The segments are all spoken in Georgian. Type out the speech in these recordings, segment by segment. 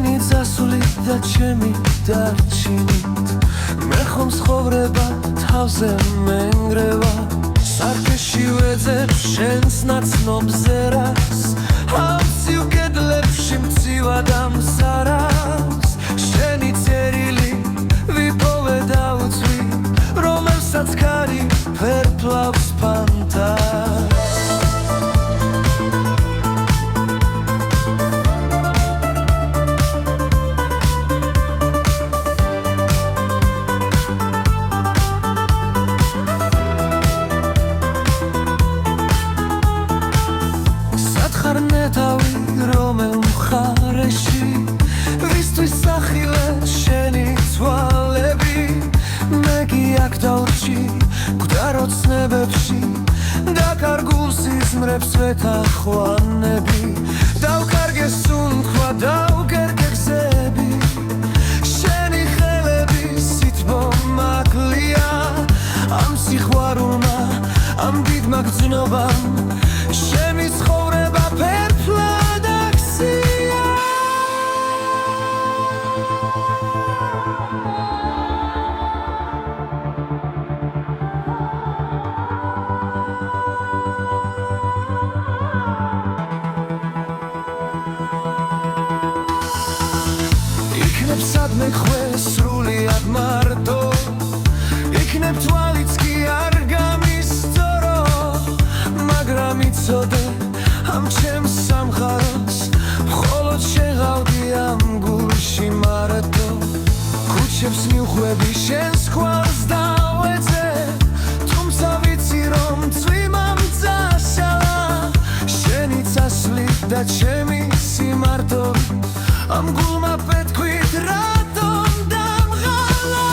შენი წასული და ჩემი დარჩინით მე ხომ ცხოვრება თავზე მენგრევა სარკეში ვეძებ შენს ნაცნობზე რას ამ ცივ კედლებში მცივად ამსარავს შენი წერილი ვიპოვე და უცვი რომელსაც ქარი ვერ ფლავს ფანტას ნეტავი რომელ მხარეში ვისთვის სახილე შენი თვალები მე კი აქ დავრჩი გვდაროცნებებში დაკარგულ სიზმრებს ვეთახვანები დავკარგე სუნთქვა დავკერგე გზები შენი ხელები სითბო მაკლია ამ სიყვარულმა ამ დიდმა გრძნობამ შენი ცხოვრება ფერფლად აქცია იქნებ სადმე ხვე სრულიად მარტო იქნებ თვალიც კი არ გამისწორო მაგრამ იცოდე ამ ჩემს სამყაროს მხოლოდ შეღავდი ამ გულში მარტო ქუჩებს მივხვები შენს ხვალს დავეძე თუმცა ვიცი რომ წვიმამ წაშალა შენი წასვლი და ჩემი სიმარტოვი ამ გულმა პეთქვით რატომ დამღალა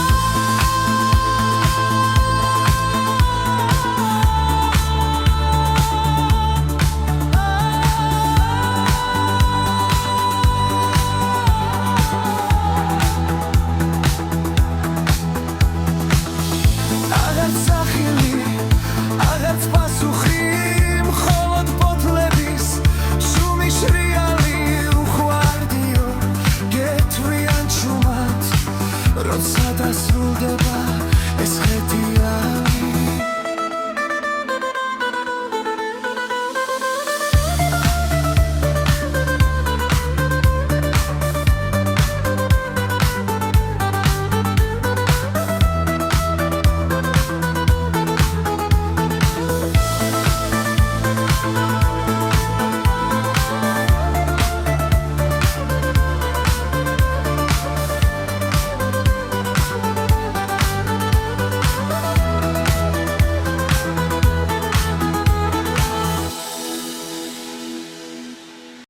აღარც პასუხი მხოლოდ ბოთლების შუმი შრიალი უხვარდიო გეთვლიან ჩუმად როცა დასრულდება ეს ხედია